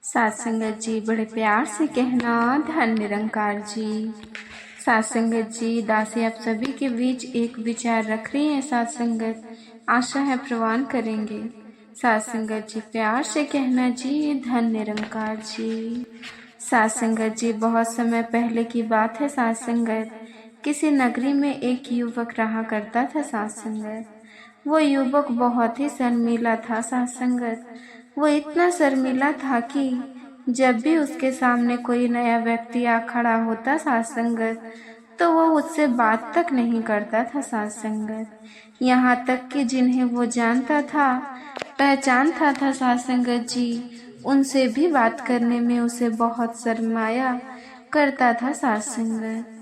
सात संगत जी बड़े प्यार से कहना, धन निरंकार जी। सात संगत जी, दासी आप सभी के बीच एक विचार रख रही हैं। सात संगत, आशा है प्रवान करेंगे। सात संगत जी प्यार से कहना जी, धन निरंकार जी। सात संगत जी, बहुत समय पहले की बात है। सात संगत, किसी नगरी में एक युवक रहा करता था। सात संगत, वो युवक बहुत ही शर्मीला था। सात संगत, वो इतना शर्मीला था कि जब भी उसके सामने कोई नया व्यक्ति आ खड़ा होता सात संगत, तो वो उससे बात तक नहीं करता था। सात संगत, यहाँ तक कि जिन्हें वो जानता था, पहचानता था सात संगत जी, उनसे भी बात करने में उसे बहुत शर्माया करता था। सात संगत,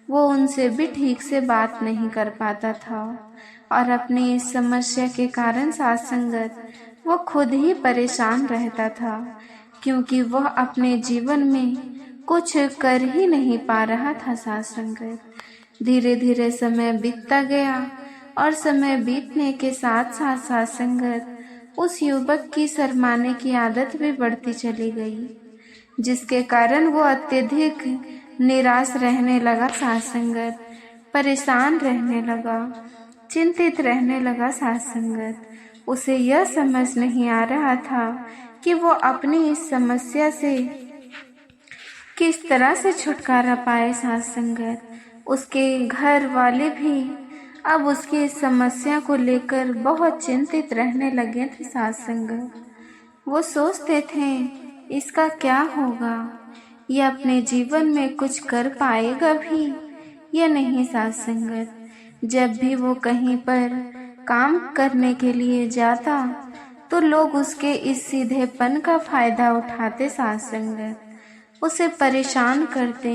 वो उनसे भी ठीक से बात नहीं कर पाता था और अपनी इस समस्या के कारण सात संगत वो खुद ही परेशान रहता था, क्योंकि वह अपने जीवन में कुछ कर ही नहीं पा रहा था। सात संगत, धीरे धीरे समय बीतता गया और समय बीतने के साथ साथ सात संगत उस युवक की शर्माने की आदत भी बढ़ती चली गई, जिसके कारण वो अत्यधिक निराश रहने लगा। सात संगत, परेशान रहने लगा, चिंतित रहने लगा। सात संगत, उसे यह समझ नहीं आ रहा था कि वो अपनी इस समस्या से किस तरह से छुटकारा पाए। सात संगत, उसके घर वाले भी अब उसकी इस समस्या को लेकर बहुत चिंतित रहने लगे थे। सात संगत, वो सोचते थे इसका क्या होगा, ये अपने जीवन में कुछ कर पाएगा भी या नहीं। सात संगत, जब भी वो कहीं पर काम करने के लिए जाता तो लोग उसके इस सीधेपन का फायदा उठाते। सात संगत, उसे परेशान करते।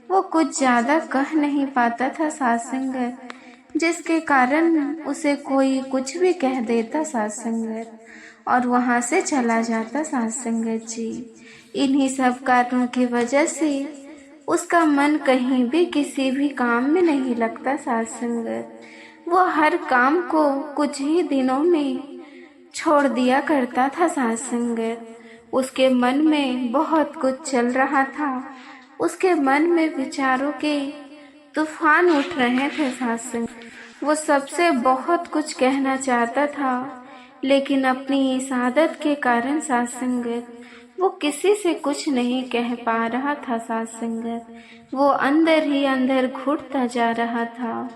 वो कुछ ज्यादा कह नहीं पाता था। सात संगत, जिसके कारण उसे कोई कुछ भी कह देता। सात संगत, और वहां से चला जाता। सात संगत जी, इन्हीं सब कारणों की वजह से उसका मन कहीं भी किसी भी काम में नहीं लगता। सात संगत, वो हर काम को कुछ ही दिनों में छोड़ दिया करता था। सात संगत, उसके मन में बहुत कुछ चल रहा था, उसके मन में विचारों के तूफान उठ रहे थे। सात संगत, वो सबसे बहुत कुछ कहना चाहता था, लेकिन अपनी इस आदत के कारण सात संगत वो किसी से कुछ नहीं कह पा रहा था। सात संगत, वो अंदर ही अंदर घुटता जा रहा था।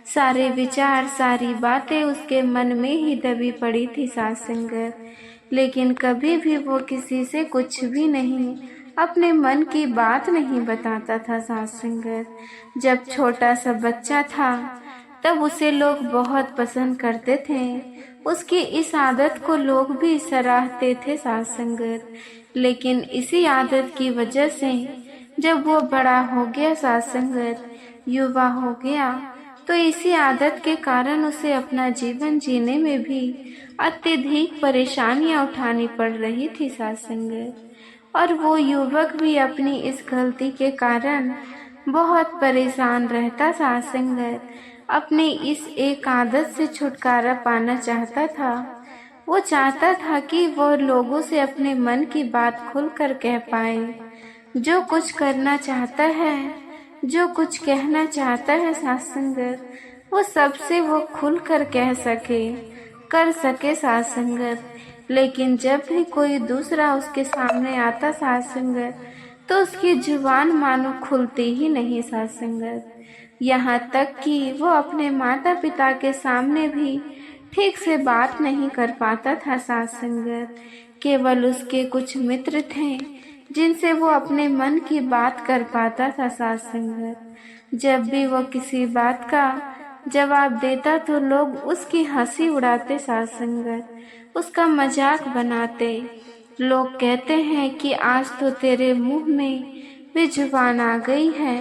सारे विचार, सारी बातें उसके मन में ही दबी पड़ी थी। सात संगत, लेकिन कभी भी वो किसी से कुछ भी नहीं, अपने मन की बात नहीं बताता था। सात संगत, जब छोटा सा बच्चा था तब उसे लोग बहुत पसंद करते थे, उसकी इस आदत को लोग भी सराहते थे। सात संगत, लेकिन इसी आदत की वजह से जब वो बड़ा हो गया, सात संगत युवा हो गया, तो इसी आदत के कारण उसे अपना जीवन जीने में भी अत्यधिक परेशानियां उठानी पड़ रही थी। सात संगत, और वो युवक भी अपनी इस गलती के कारण बहुत परेशान रहता। सात संगत, अपनी इस एक आदत से छुटकारा पाना चाहता था। वो चाहता था कि वो लोगों से अपने मन की बात खुलकर कह पाए, जो कुछ करना चाहता है, जो कुछ कहना चाहता है। सात संगत, वो सबसे वो खुलकर कह सके, कर सके। सात संगत, लेकिन जब भी कोई दूसरा उसके सामने आता सात संगत, तो उसकी जुबान मानो खुलती ही नहीं। सात संगत, यहाँ तक कि वो अपने माता पिता के सामने भी ठीक से बात नहीं कर पाता था। सात संगत, केवल उसके कुछ मित्र थे जिनसे वो अपने मन की बात कर पाता था। सात संगत, जब भी वो किसी बात का जवाब देता तो लोग उसकी हंसी उड़ाते। सात संगत, उसका मजाक बनाते। लोग कहते हैं कि आज तो तेरे मुंह में भी जुबान आ गई है।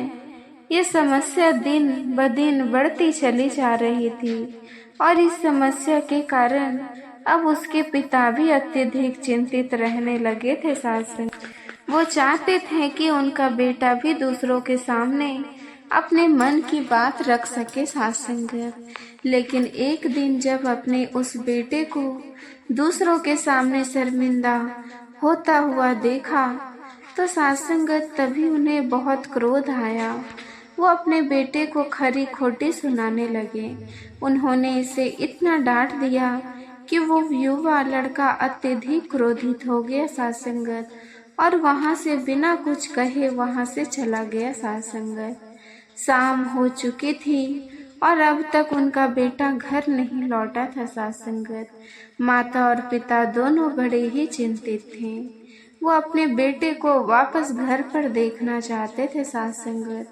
ये समस्या दिन ब दिन बढ़ती चली जा रही थी और इस समस्या के कारण अब उसके पिता भी अत्यधिक चिंतित रहने लगे थे। सात संगत, वो चाहते थे कि उनका बेटा भी दूसरों के सामने अपने मन की बात रख सके। सात संगत, लेकिन एक दिन जब अपने उस बेटे को दूसरों के सामने शर्मिंदा होता हुआ देखा तो सासंगत तभी उन्हें बहुत क्रोध आया। वो अपने बेटे को खरी खोटी सुनाने लगे। उन्होंने इसे इतना डांट दिया कि वो युवा लड़का अत्यधिक क्रोधित हो गया सासंगत, और वहां से बिना कुछ कहे वहां से चला गया सासंगत। शाम हो चुकी थी और अब तक उनका बेटा घर नहीं लौटा था सासंगत। माता और पिता दोनों बड़े ही चिंतित थे। वो अपने बेटे को वापस घर पर देखना चाहते थे सासंगत,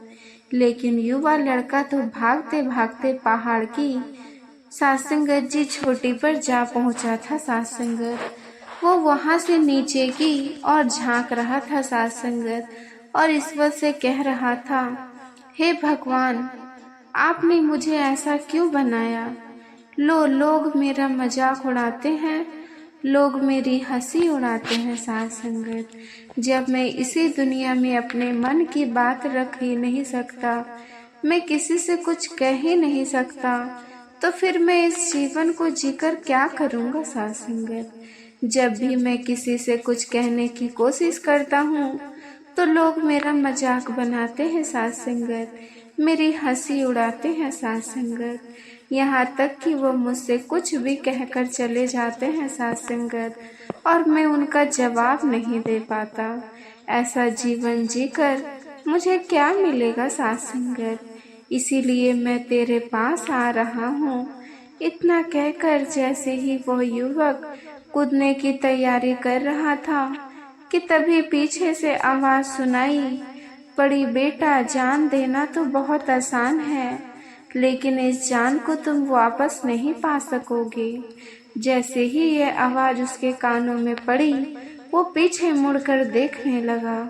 लेकिन युवा लड़का तो भागते भागते पहाड़ की सासंगत जी छोटी पर जा पहुंचा था सासंगत। वो वहां से नीचे की और झांक रहा था सासंगत, और ईश्वर से कह रहा था, हे भगवान, आपने मुझे ऐसा क्यों बनाया? लोग मेरा मजाक उड़ाते हैं, लोग मेरी हंसी उड़ाते हैं सासंगत। जब मैं इसी दुनिया में अपने मन की बात रख ही नहीं सकता, मैं किसी से कुछ कह ही नहीं सकता, तो फिर मैं इस जीवन को जीकर क्या करूँगा सासंगत। जब भी मैं किसी से कुछ कहने की कोशिश करता हूँ तो लोग मेरा मजाक बनाते हैं सासंगत, मेरी हंसी उड़ाते हैं सासंगत, यहाँ तक कि वो मुझसे कुछ भी कहकर चले जाते हैं सासंगत, और मैं उनका जवाब नहीं दे पाता। ऐसा जीवन जीकर मुझे क्या मिलेगा सासंगत, इसीलिए मैं तेरे पास आ रहा हूँ। इतना कहकर जैसे ही वो युवक कूदने की तैयारी कर रहा था कि तभी पीछे से आवाज सुनाई पड़ी, बेटा, जान देना तो बहुत आसान है, लेकिन इस जान को तुम वापस नहीं पा सकोगे। जैसे ही यह आवाज उसके कानों में पड़ी, वो पीछे मुड़कर देखने लगा।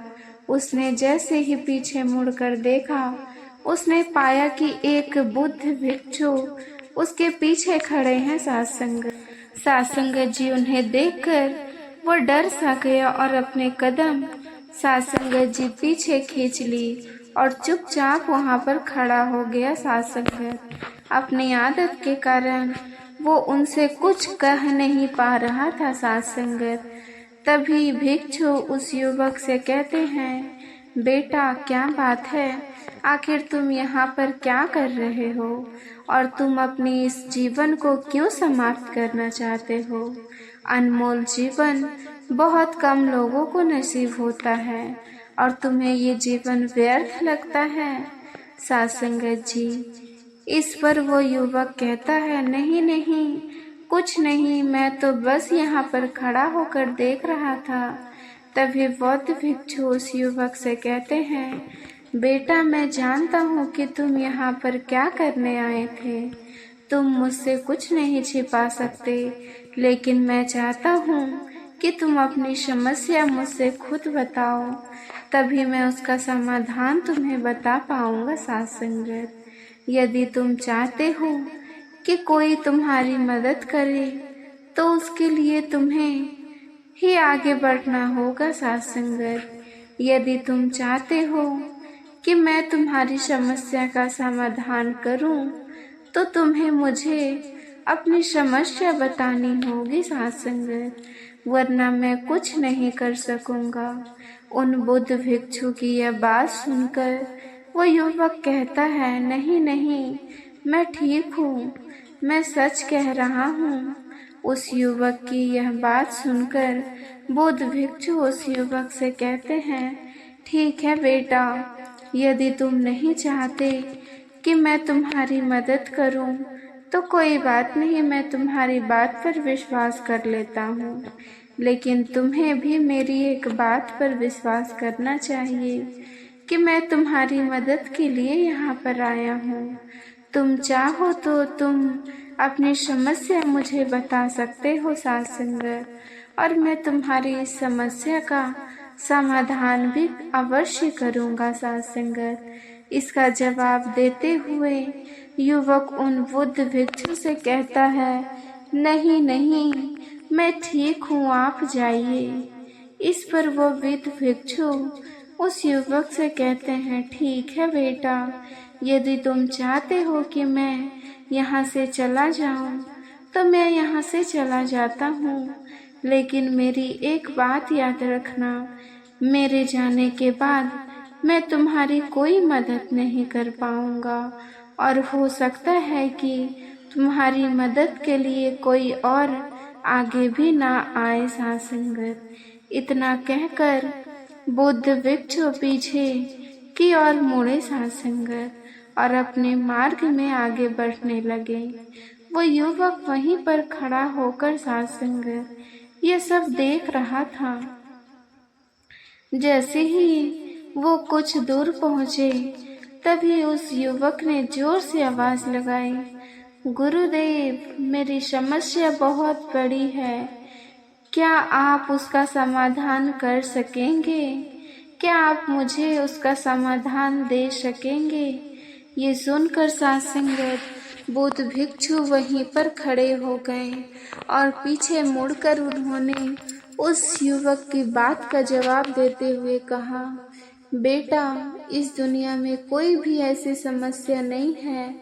उसने जैसे ही पीछे मुड़कर देखा, उसने पाया कि एक बुद्ध भिक्षु उसके पीछे खड़े हैं सासंगत जी उन्हें देखकर वो डर सा गया और अपने कदम सासंगत जी पीछे खींच ली और चुपचाप वहां पर खड़ा हो गया सासंगत। अपनी आदत के कारण वो उनसे कुछ कह नहीं पा रहा था सासंगत। तभी भिक्षु उस युवक से कहते हैं, बेटा, क्या बात है? आखिर तुम यहाँ पर क्या कर रहे हो, और तुम अपनी इस जीवन को क्यों समाप्त करना चाहते हो? अनमोल जीवन बहुत कम लोगों को नसीब होता है, और तुम्हें ये जीवन व्यर्थ लगता है सासंगत जी। इस पर वो युवक कहता है, नहीं नहीं, कुछ नहीं, मैं तो बस यहाँ पर खड़ा होकर देख रहा था। तभी बौद्ध भिक्षु उस युवक से कहते हैं, बेटा, मैं जानता हूँ कि तुम यहाँ पर क्या करने आए थे। तुम मुझसे कुछ नहीं छिपा सकते, लेकिन मैं चाहता हूँ कि तुम अपनी समस्या मुझसे खुद बताओ, तभी मैं उसका समाधान तुम्हें बता पाऊंगा सासंगत। यदि तुम चाहते हो कि कोई तुम्हारी मदद करे, तो उसके लिए तुम्हें ही आगे बढ़ना होगा सासंगत। यदि तुम चाहते हो कि मैं तुम्हारी समस्या का समाधान करूं, तो तुम्हें मुझे अपनी समस्या बतानी होगी सासंगत, वरना मैं कुछ नहीं कर सकूंगा। उन बुद्ध भिक्षु की यह बात सुनकर वो युवक कहता है, नहीं नहीं, मैं ठीक हूँ, मैं सच कह रहा हूँ। उस युवक की यह बात सुनकर बुद्ध भिक्षु उस युवक से कहते हैं, ठीक है बेटा, यदि तुम नहीं चाहते कि मैं तुम्हारी मदद करूं, तो कोई बात नहीं, मैं तुम्हारी बात पर विश्वास कर लेता हूँ। लेकिन तुम्हें भी मेरी एक बात पर विश्वास करना चाहिए कि मैं तुम्हारी मदद के लिए यहाँ पर आया हूँ। तुम चाहो तो तुम अपनी समस्या मुझे बता सकते हो सासंगत, और मैं तुम्हारी इस समस्या का समाधान भी अवश्य करूँगा सासंगत। इसका जवाब देते हुए युवक उन बुद्ध भिक्षु से कहता है, नहीं नहीं, मैं ठीक हूँ, आप जाइए। इस पर वो वृद्ध भिक्षु उस युवक से कहते हैं, ठीक है बेटा, यदि तुम चाहते हो कि मैं यहाँ से चला जाऊं, तो मैं यहाँ से चला जाता हूँ, लेकिन मेरी एक बात याद रखना, मेरे जाने के बाद मैं तुम्हारी कोई मदद नहीं कर पाऊंगा और हो सकता है कि तुम्हारी मदद के लिए कोई और आगे भी ना आए साध संगत। इतना कहकर बुद्ध भिक्षु पीछे की ओर मुड़े साध संगत और अपने मार्ग में आगे बढ़ने लगे। वो युवक वहीं पर खड़ा होकर साध संगत ये सब देख रहा था। जैसे ही वो कुछ दूर पहुंचे, तभी उस युवक ने जोर से आवाज लगाई, गुरुदेव, मेरी समस्या बहुत बड़ी है, क्या आप उसका समाधान कर सकेंगे? क्या आप मुझे उसका समाधान दे सकेंगे? ये सुनकर साध संगत बुद्ध भिक्षु वहीं पर खड़े हो गए और पीछे मुड़कर उन्होंने उस युवक की बात का जवाब देते हुए कहा, बेटा, इस दुनिया में कोई भी ऐसी समस्या नहीं है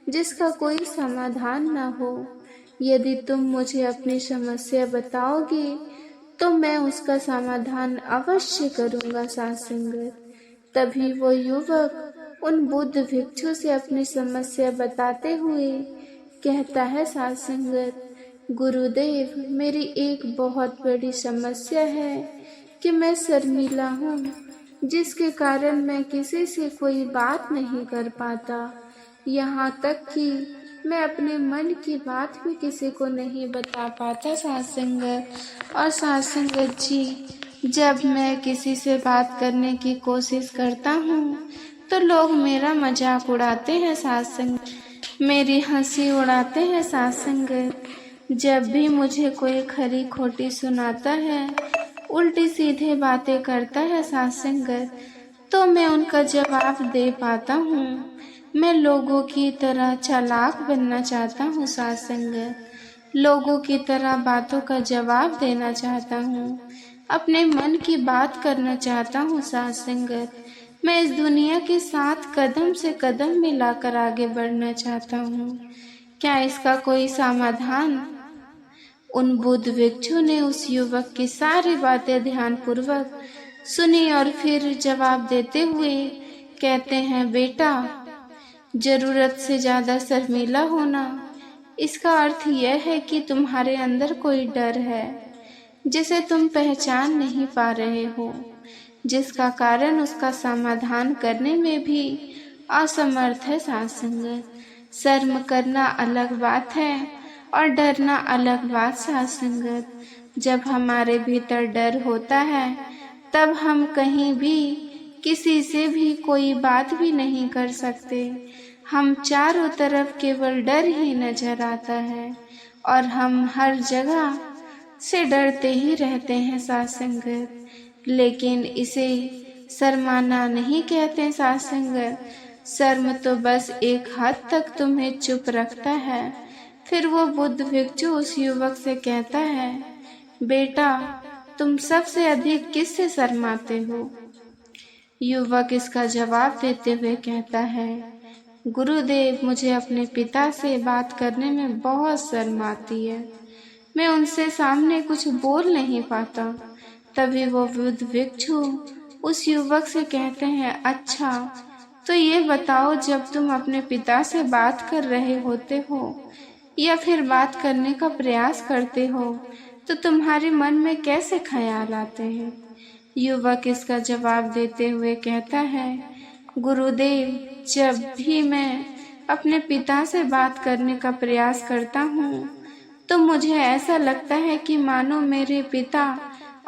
जिसका कोई समाधान न हो। यदि तुम मुझे अपनी समस्या बताओगे तो मैं उसका समाधान अवश्य करूंगा साध संगत। तभी वो युवक उन बुद्ध भिक्षु से अपनी समस्या बताते हुए कहता है, साध संगत, गुरुदेव, मेरी एक बहुत बड़ी समस्या है कि मैं शर्मीला हूँ, जिसके कारण मैं किसी से कोई बात नहीं कर पाता। यहाँ तक कि मैं अपने मन की बात भी किसी को नहीं बता पाता साध संगत। और साध संगत जी, जब मैं किसी से बात करने की कोशिश करता हूँ तो लोग मेरा मजाक उड़ाते हैं साध संगत, मेरी हंसी उड़ाते हैं साध संगत। जब भी मुझे कोई खरी खोटी सुनाता है, उल्टी सीधे बातें करता है साध संगत, तो मैं उनका जवाब दे पाता हूँ। मैं लोगों की तरह चालाक बनना चाहता हूँ साध संगत, लोगों की तरह बातों का जवाब देना चाहता हूँ, अपने मन की बात करना चाहता हूँ साध संगत। मैं इस दुनिया के साथ कदम से कदम मिलाकर आगे बढ़ना चाहता हूँ। क्या इसका कोई समाधान? उन बुद्ध भिक्षु ने उस युवक की सारी बातें ध्यानपूर्वक सुनी और फिर जवाब देते हुए कहते हैं, बेटा, जरूरत से ज्यादा शर्मीला होना, इसका अर्थ यह है कि तुम्हारे अंदर कोई डर है जिसे तुम पहचान नहीं पा रहे हो, जिसका कारण उसका समाधान करने में भी असमर्थ है साध संगत। शर्म करना अलग बात है और डरना अलग बात साध संगत। जब हमारे भीतर डर होता है तब हम कहीं भी किसी से भी कोई बात भी नहीं कर सकते। हम चारों तरफ केवल डर ही नजर आता है और हम हर जगह से डरते ही रहते हैं साध संगत। लेकिन इसे शर्माना नहीं कहते साध संगत। शर्म तो बस एक हद तक तुम्हें चुप रखता है। फिर वो बुद्ध भिक्षु उस युवक से कहता है, बेटा, तुम सबसे अधिक किससे शर्माते हो? युवक इसका जवाब देते हुए कहता है, गुरुदेव, मुझे अपने पिता से बात करने में बहुत शर्म आती है, मैं उनसे सामने कुछ बोल नहीं पाता। तभी वो बुद्ध भिक्षु उस युवक से कहते हैं, अच्छा, तो ये बताओ, जब तुम अपने पिता से बात कर रहे होते हो या फिर बात करने का प्रयास करते हो तो तुम्हारे मन में कैसे ख्याल आते हैं? युवक इसका जवाब देते हुए कहता है, गुरुदेव, जब भी मैं अपने पिता से बात करने का प्रयास करता हूँ तो मुझे ऐसा लगता है कि मानो मेरे पिता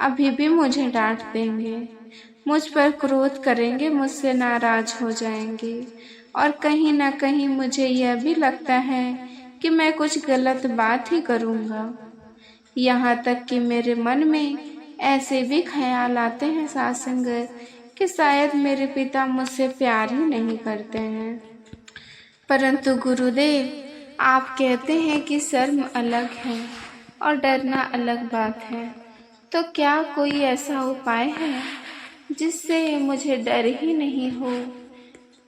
अभी भी मुझे डांट देंगे, मुझ पर क्रोध करेंगे, मुझसे नाराज हो जाएंगे और कहीं ना कहीं मुझे यह भी लगता है कि मैं कुछ गलत बात ही करूँगा। यहाँ तक कि मेरे मन में ऐसे भी ख्याल आते हैं साध संगत कि शायद मेरे पिता मुझसे प्यार ही नहीं करते हैं। परंतु गुरुदेव, आप कहते हैं कि शर्म अलग है और डरना अलग बात है, तो क्या कोई ऐसा उपाय है जिससे मुझे डर ही नहीं हो?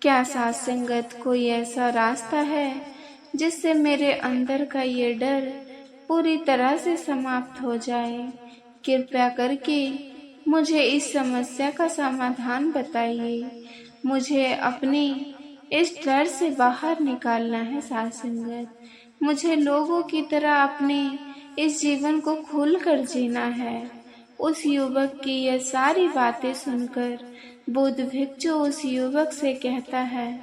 क्या साध संगत कोई ऐसा रास्ता है जिससे मेरे अंदर का ये डर पूरी तरह से समाप्त हो जाए। कृपया करके मुझे इस समस्या का समाधान बताइए। मुझे अपने इस डर से बाहर निकालना है साध संगत। मुझे लोगों की तरह अपने इस जीवन को खुलकर जीना है। उस युवक की यह सारी बातें सुनकर बुद्ध भिक्षु उस युवक से कहता है,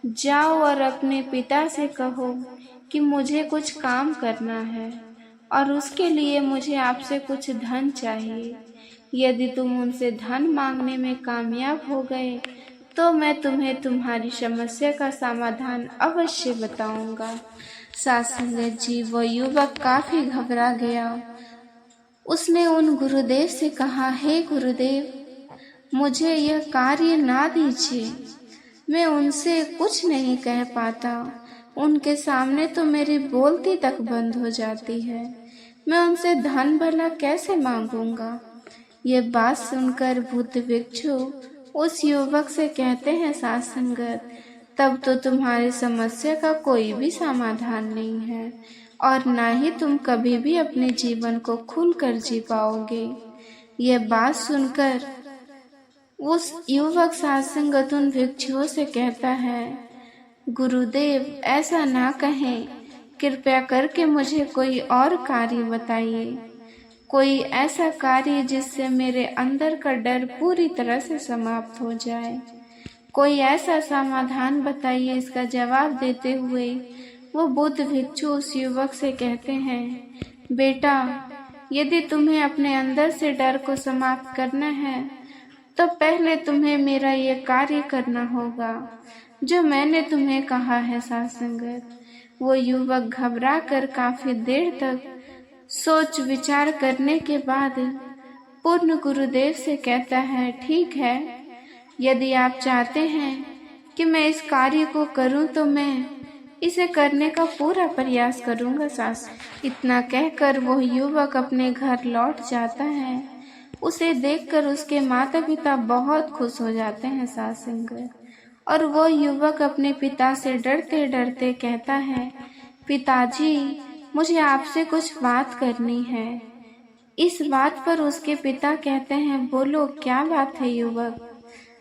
जाओ और अपने पिता से कहो कि मुझे कुछ काम करना है और उसके लिए मुझे आपसे कुछ धन चाहिए। यदि तुम उनसे धन मांगने में कामयाब हो गए तो मैं तुम्हें तुम्हारी समस्या का समाधान अवश्य बताऊंगा। साध संगत जी, वो युवक काफी घबरा गया। उसने उन गुरुदेव से कहा, हे गुरुदेव, मुझे यह कार्य ना दीजिए। मैं उनसे कुछ नहीं कह पाता। उनके सामने तो मेरी बोलती तक बंद हो जाती है। मैं उनसे धन भला कैसे मांगूंगा। ये बात सुनकर बुद्ध भिक्षु उस युवक से कहते हैं, साध संगत, तब तो तुम्हारी समस्या का कोई भी समाधान नहीं है और ना ही तुम कभी भी अपने जीवन को खुलकर जी पाओगे। यह बात सुनकर उस युवक साध संगत उन भिक्षुओं से कहता है, गुरुदेव, ऐसा ना कहें। कृपया करके मुझे कोई और कार्य बताइए, कोई ऐसा कार्य जिससे मेरे अंदर का डर पूरी तरह से समाप्त हो जाए। कोई ऐसा समाधान बताइए। इसका जवाब देते हुए वो बुद्ध भिक्षु उस युवक से कहते हैं, बेटा, यदि तुम्हें अपने अंदर से डर को समाप्त करना है तो पहले तुम्हें मेरा ये कार्य करना होगा जो मैंने तुम्हें कहा है। साध संगत, वो युवक घबरा कर काफी देर तक सोच विचार करने के बाद पूर्ण गुरुदेव से कहता है, ठीक है, यदि आप चाहते हैं कि मैं इस कार्य को करूं तो मैं इसे करने का पूरा प्रयास करूंगा। सास इतना कहकर वो युवक अपने घर लौट जाता है। उसे देखकर उसके माता पिता बहुत खुश हो जाते हैं। साध संगत, और वो युवक अपने पिता से डरते डरते कहता है, पिताजी, मुझे आपसे कुछ बात करनी है। इस बात पर उसके पिता कहते हैं, बोलो, क्या बात है युवक।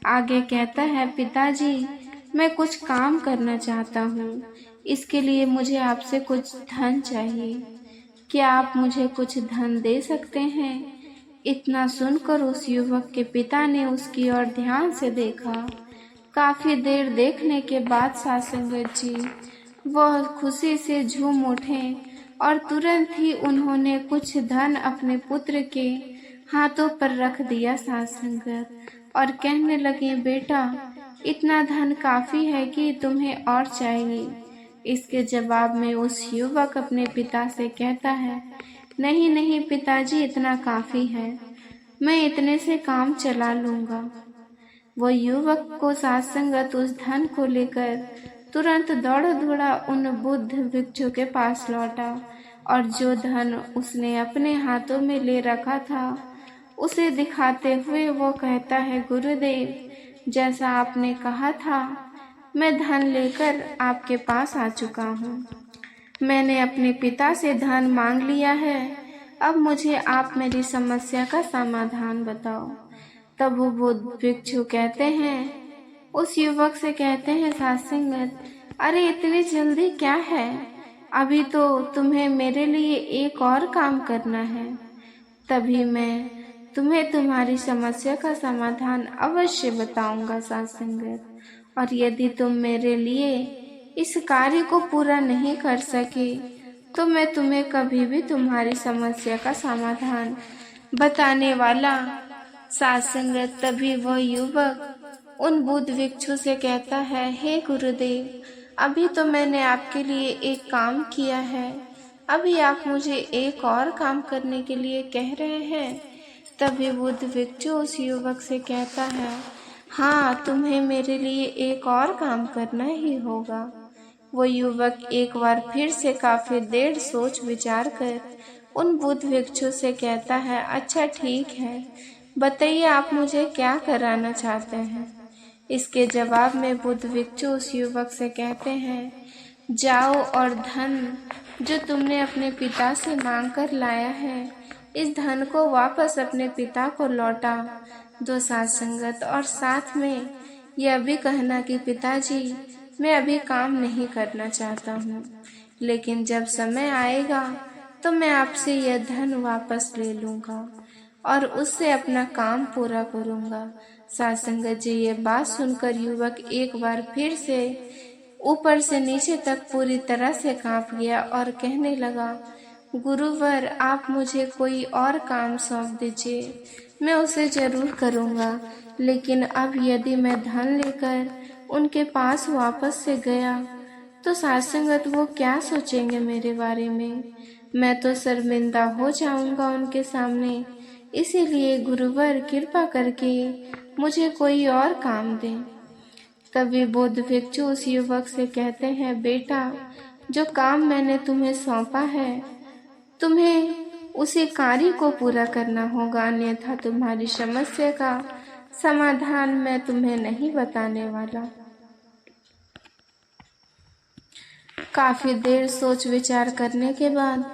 आगे कहता है, पिताजी, मैं कुछ काम करना चाहता हूँ। इसके लिए मुझे आपसे कुछ धन चाहिए। क्या आप मुझे कुछ धन दे सकते हैं। इतना सुनकर उस युवक के पिता ने उसकी ओर ध्यान से देखा। काफी देर देखने के बाद साध संगत जी वह खुशी से झूम उठे और तुरंत ही उन्होंने कुछ धन अपने पुत्र के हाथों पर रख दिया। साध संगत, और कहने लगे, बेटा, इतना धन काफी है कि तुम्हें और चाहिए। इसके जवाब में उस युवक अपने पिता से कहता है, नहीं नहीं पिताजी, इतना काफी है, मैं इतने से काम चला लूंगा। वो युवक को साध संगत उस धन को लेकर तुरंत दौड़ा दौड़ा उन बुद्ध भिक्षु के पास लौटा और जो धन उसने अपने हाथों में ले रखा था उसे दिखाते हुए वो कहता है, गुरुदेव, जैसा आपने कहा था, मैं धन लेकर आपके पास आ चुका हूँ। मैंने अपने पिता से धन मांग लिया है। अब मुझे आप मेरी समस्या का समाधान बताओ। तब वो बुद्ध भिक्षु कहते हैं, उस युवक से कहते हैं, साध संगत, अरे इतनी जल्दी क्या है, अभी तो तुम्हें मेरे लिए एक और काम करना है, तभी मैं तुम्हें तुम्हारी समस्या का समाधान अवश्य बताऊंगा। साध संगत, और यदि तुम मेरे लिए इस कार्य को पूरा नहीं कर सके तो मैं तुम्हें कभी भी तुम्हारी समस्या का समाधान बताने वाला। साध संगत, तभी वह युवक उन बुद्ध भिक्षु से कहता है, हे गुरुदेव, अभी तो मैंने आपके लिए एक काम किया है, अभी आप मुझे एक और काम करने के लिए कह रहे हैं। तभी बुद्ध भिक्षु उस युवक से कहता है, हाँ, तुम्हें मेरे लिए एक और काम करना ही होगा। वो युवक एक बार फिर से काफी देर सोच विचार कर उन बुद्ध भिक्षु से कहता है, अच्छा ठीक है, बताइए आप मुझे क्या कराना चाहते हैं। इसके जवाब में बुद्ध भिक्षु उस युवक से कहते हैं, जाओ और धन जो तुमने अपने पिता से मांग कर लाया है, इस धन को वापस अपने पिता को लौटा दो साथ संगत। और साथ में यह भी कहना कि पिताजी, मैं अभी काम नहीं करना चाहता हूँ, लेकिन जब समय आएगा तो मैं आपसे यह धन वापस ले लूँगा और उससे अपना काम पूरा करूँगा। साथ संगत जी, ये बात सुनकर युवक एक बार फिर से ऊपर से नीचे तक पूरी तरह से कांप गया और कहने लगा, गुरुवर, आप मुझे कोई और काम सौंप दीजिए, मैं उसे जरूर करूँगा। लेकिन अब यदि मैं धन लेकर उनके पास वापस से गया तो साथसंगत वो क्या सोचेंगे मेरे बारे में? मैं तो शर्मिंदा हो जाऊंगा उनके सामने। इसीलिए गुरुवर, कृपा करके मुझे कोई और काम दें। तभी बुद्ध भिक्षु उस युवक से कहते हैं, बेटा, जो काम मैंने तुम्हें सौंपा है, तुम्हें उसी कार्य को पूरा करना होगा, अन्यथा तुम्हारी समस्या का समाधान मैं तुम्हें नहीं बताने वाला। काफी देर सोच विचार करने के बाद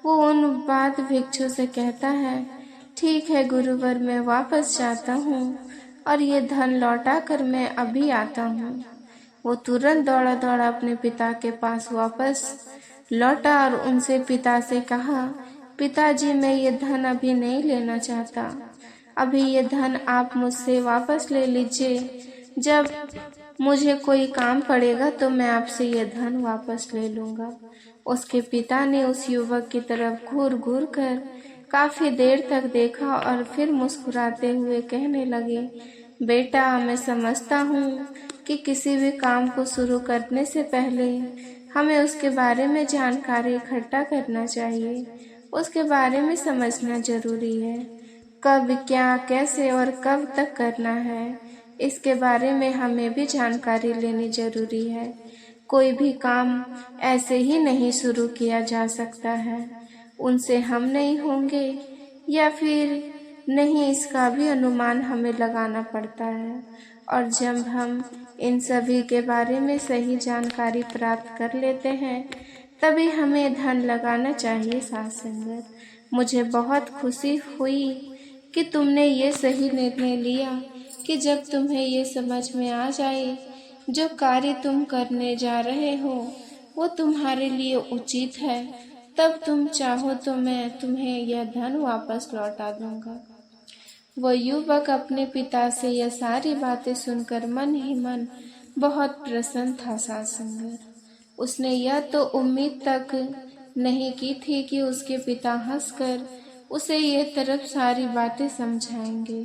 वो उन बौद्ध भिक्षु से कहता है, ठीक है गुरुवर, मैं वापस जाता हूँ और ये धन लौटा कर मैं अभी आता हूँ। वो तुरंत दौड़ा दौड़ा अपने पिता के पास वापस लौटा और उनसे पिता से कहा, पिताजी, मैं ये धन अभी नहीं लेना चाहता, अभी ये धन आप मुझसे वापस ले लीजिए। जब मुझे कोई काम पड़ेगा तो मैं आपसे ये धन वापस ले लूँगा। उसके पिता ने उस युवक की तरफ घूर घूर कर काफी देर तक देखा और फिर मुस्कुराते हुए कहने लगे, बेटा, मैं समझता हूँ कि किसी भी काम को शुरू करने से पहले हमें उसके बारे में जानकारी इकट्ठा करना चाहिए, उसके बारे में समझना जरूरी है। कब, क्या, कैसे और कब तक करना है, इसके बारे में हमें भी जानकारी लेनी जरूरी है। कोई भी काम ऐसे ही नहीं शुरू किया जा सकता है, उनसे हम नहीं होंगे या फिर नहीं, इसका भी अनुमान हमें लगाना पड़ता है। और जब हम इन सभी के बारे में सही जानकारी प्राप्त कर लेते हैं, तभी हमें धन लगाना चाहिए। साथ संगत, मुझे बहुत खुशी हुई कि तुमने ये सही निर्णय लिया कि जब तुम्हें ये समझ में आ जाए जो कार्य तुम करने जा रहे हो वो तुम्हारे लिए उचित है, तब तुम चाहो तो मैं तुम्हें यह धन वापस लौटा दूंगा। वह युवक अपने पिता से यह सारी बातें सुनकर मन ही मन बहुत प्रसन्न था। साथ संगत, उसने यह तो उम्मीद तक नहीं की थी कि उसके पिता हंसकर उसे ये तरफ सारी बातें समझाएंगे।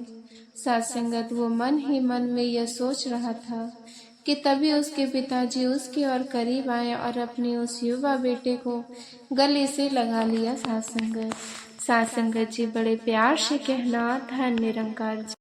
साथ संगत, वो मन ही मन में यह सोच रहा था कि तभी उसके पिताजी उसके और करीब आए और अपने उस युवा बेटे को गले से लगा लिया। साथ संगत जी, बड़े प्यार से कहना, धन निरंकार जी।